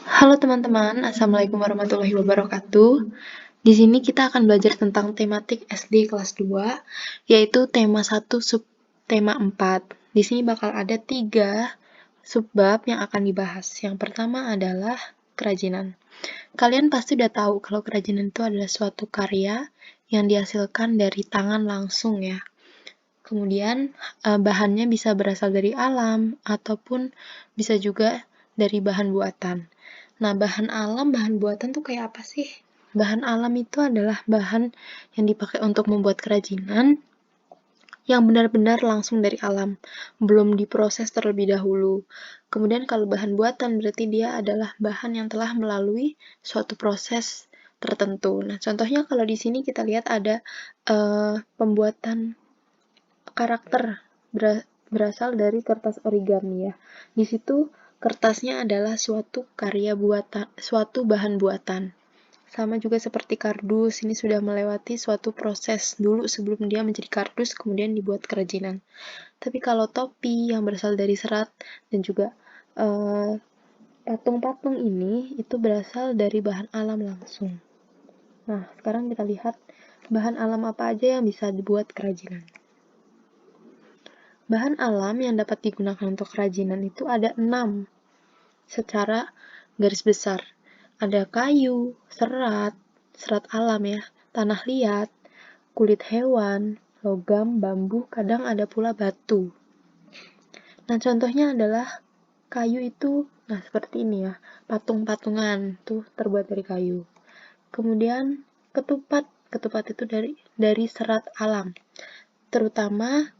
Halo teman-teman, Assalamualaikum warahmatullahi wabarakatuh. Di sini kita akan belajar tentang tematik SD kelas 2, yaitu tema 1 sub tema 4. Di sini bakal ada 3 subbab yang akan dibahas. Yang pertama adalah kerajinan. Kalian pasti udah tahu kalau kerajinan itu adalah suatu karya yang dihasilkan dari tangan langsung ya. Kemudian bahannya bisa berasal dari alam ataupun bisa juga dari bahan buatan. Nah, bahan alam, bahan buatan tuh kayak apa sih? Bahan alam itu adalah bahan yang dipakai untuk membuat kerajinan yang benar-benar langsung dari alam, belum diproses terlebih dahulu. Kemudian kalau bahan buatan berarti dia adalah bahan yang telah melalui suatu proses tertentu. Nah, contohnya kalau di sini kita lihat ada pembuatan karakter berasal dari kertas origami ya. Di situ kertasnya adalah suatu karya buatan, suatu bahan buatan. Sama juga seperti kardus, ini sudah melewati suatu proses dulu sebelum dia menjadi kardus, kemudian dibuat kerajinan. Tapi kalau topi yang berasal dari serat dan juga patung-patung ini, itu berasal dari bahan alam langsung. Nah, sekarang kita lihat bahan alam apa aja yang bisa dibuat kerajinan. Bahan alam yang dapat digunakan untuk kerajinan itu ada 6 secara garis besar. Ada kayu, serat alam ya, tanah liat, kulit hewan, logam, bambu, kadang ada pula batu. Nah, contohnya adalah kayu itu, nah seperti ini ya, patung-patungan tuh terbuat dari kayu. Kemudian ketupat itu dari serat alam, terutama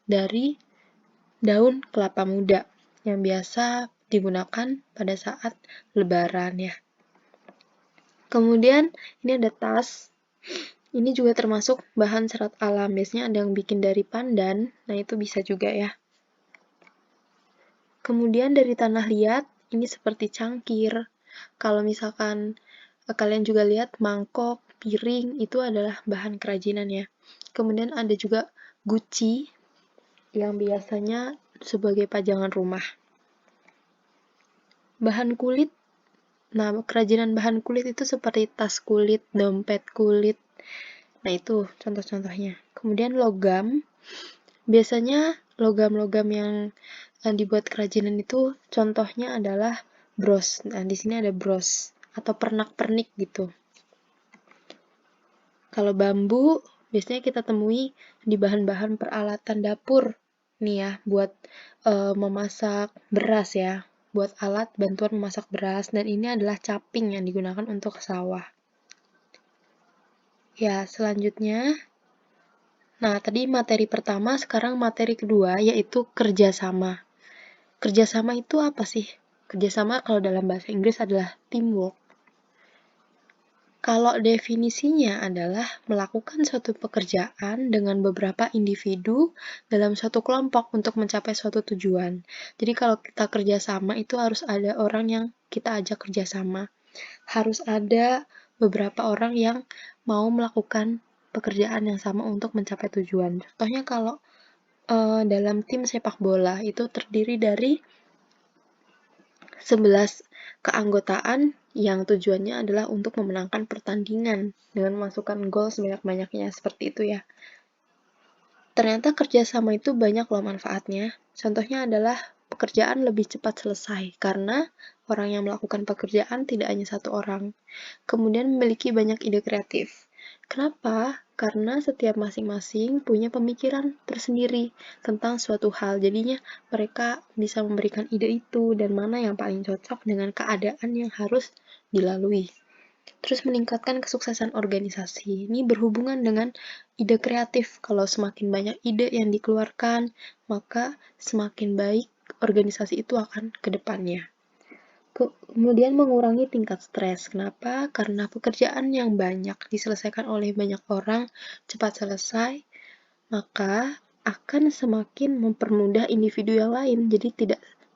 dari daun kelapa muda yang biasa digunakan pada saat lebaran ya. Kemudian ini ada tas. Ini juga termasuk bahan serat alam. Biasanya ada yang bikin dari pandan. Nah, itu bisa juga ya. Kemudian dari tanah liat, ini seperti cangkir. Kalau misalkan kalian juga lihat mangkok, piring, itu adalah bahan kerajinan ya. Kemudian ada juga guci yang biasanya sebagai pajangan rumah. Bahan kulit, nah kerajinan bahan kulit itu seperti tas kulit, dompet kulit. Nah itu contoh-contohnya. Kemudian logam, biasanya logam-logam yang dibuat kerajinan itu contohnya adalah bros. Nah di sini ada bros atau pernak-pernik gitu. Kalau bambu biasanya kita temui di bahan-bahan peralatan dapur. Nih ya, buat memasak beras ya, buat alat bantuan memasak beras, dan ini adalah caping yang digunakan untuk sawah. Ya, selanjutnya, nah tadi materi pertama, sekarang materi kedua yaitu kerjasama. Kerjasama itu apa sih? Kerjasama kalau dalam bahasa Inggris adalah teamwork. Kalau definisinya adalah melakukan suatu pekerjaan dengan beberapa individu dalam suatu kelompok untuk mencapai suatu tujuan. Jadi kalau kita kerjasama itu harus ada orang yang kita ajak kerjasama. Harus ada beberapa orang yang mau melakukan pekerjaan yang sama untuk mencapai tujuan. Contohnya kalau dalam tim sepak bola itu terdiri dari 11 keanggotaan yang tujuannya adalah untuk memenangkan pertandingan dengan memasukkan gol sebanyak-banyaknya, seperti itu ya. Ternyata kerjasama itu banyak loh manfaatnya. Contohnya adalah pekerjaan lebih cepat selesai karena orang yang melakukan pekerjaan tidak hanya satu orang. Kemudian memiliki banyak ide kreatif. Kenapa? Karena setiap masing-masing punya pemikiran tersendiri tentang suatu hal. Jadinya mereka bisa memberikan ide itu dan mana yang paling cocok dengan keadaan yang harus dilalui. Terus meningkatkan kesuksesan organisasi. Ini berhubungan dengan ide kreatif. Kalau semakin banyak ide yang dikeluarkan, maka semakin baik organisasi itu akan ke depannya. Kemudian mengurangi tingkat stres. Kenapa? Karena pekerjaan yang banyak diselesaikan oleh banyak orang cepat selesai, maka akan semakin mempermudah individu yang lain. Jadi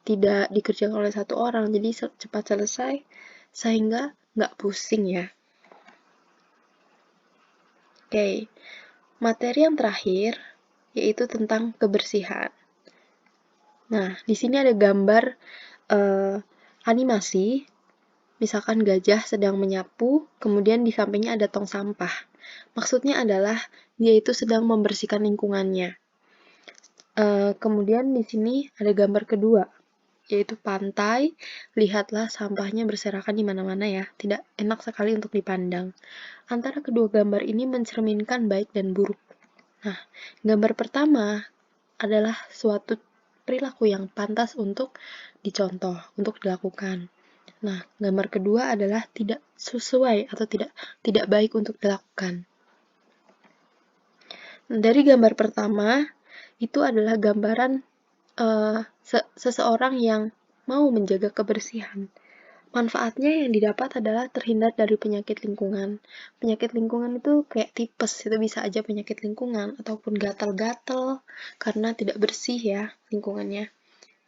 tidak dikerjakan oleh satu orang, jadi cepat selesai sehingga nggak pusing ya. Oke, materi yang terakhir yaitu tentang kebersihan. Nah, di sini ada gambar animasi, misalkan gajah sedang menyapu, kemudian di sampingnya ada tong sampah. Maksudnya adalah dia itu sedang membersihkan lingkungannya. Kemudian di sini ada gambar kedua, yaitu pantai. Lihatlah sampahnya berserakan di mana-mana ya, tidak enak sekali untuk dipandang. Antara kedua gambar ini mencerminkan baik dan buruk. Nah, gambar pertama adalah suatu perilaku yang pantas untuk dicontoh, untuk dilakukan. Nah, gambar kedua adalah tidak sesuai atau tidak baik untuk dilakukan. Dari gambar pertama, itu adalah gambaran seseorang yang mau menjaga kebersihan. Manfaatnya yang didapat adalah terhindar dari penyakit lingkungan. Penyakit lingkungan itu kayak tipes, itu bisa aja penyakit lingkungan, ataupun gatal-gatal karena tidak bersih ya lingkungannya.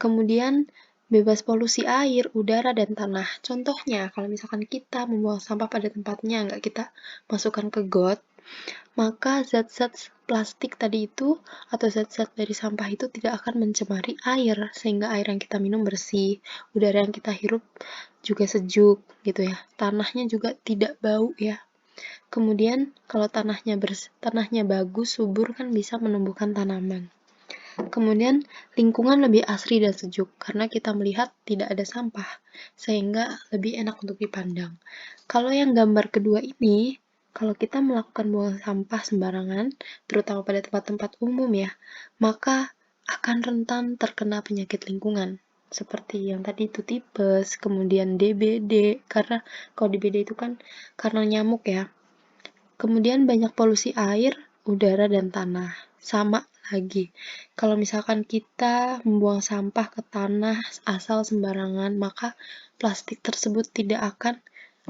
Kemudian bebas polusi air, udara, dan tanah. Contohnya, kalau misalkan kita membuang sampah pada tempatnya, nggak kita masukkan ke got, maka zat-zat plastik tadi itu atau zat-zat dari sampah itu tidak akan mencemari air, sehingga air yang kita minum bersih, udara yang kita hirup juga sejuk gitu ya. Tanahnya juga tidak bau ya. Kemudian kalau tanahnya bagus, subur, kan bisa menumbuhkan tanaman. Kemudian lingkungan lebih asri dan sejuk karena kita melihat tidak ada sampah, sehingga lebih enak untuk dipandang. Kalau yang gambar kedua ini, kalau kita melakukan buang sampah sembarangan, terutama pada tempat-tempat umum ya, maka akan rentan terkena penyakit lingkungan. Seperti yang tadi itu tipes, kemudian DBD, karena kalau DBD itu kan karena nyamuk ya. Kemudian banyak polusi air, udara, dan tanah. Sama lagi, kalau misalkan kita membuang sampah ke tanah asal sembarangan, maka plastik tersebut tidak akan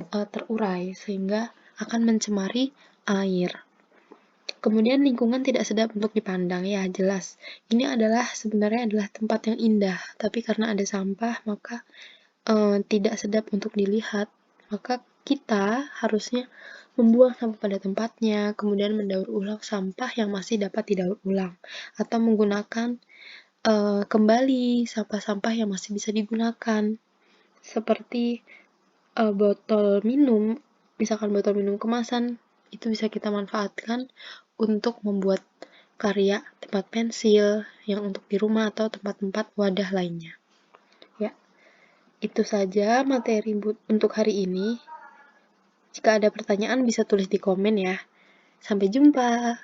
terurai, sehingga akan mencemari air. Kemudian lingkungan tidak sedap untuk dipandang, ya jelas. Ini sebenarnya adalah tempat yang indah, tapi karena ada sampah, maka tidak sedap untuk dilihat. Maka kita harusnya membuang sampah pada tempatnya, kemudian mendaur ulang sampah yang masih dapat didaur ulang, atau menggunakan kembali sampah-sampah yang masih bisa digunakan, seperti botol minum, misalkan botol minum kemasan, itu bisa kita manfaatkan untuk membuat karya tempat pensil yang untuk di rumah atau tempat-tempat wadah lainnya. Ya, itu saja materi untuk hari ini. Jika ada pertanyaan bisa tulis di komen ya. Sampai jumpa.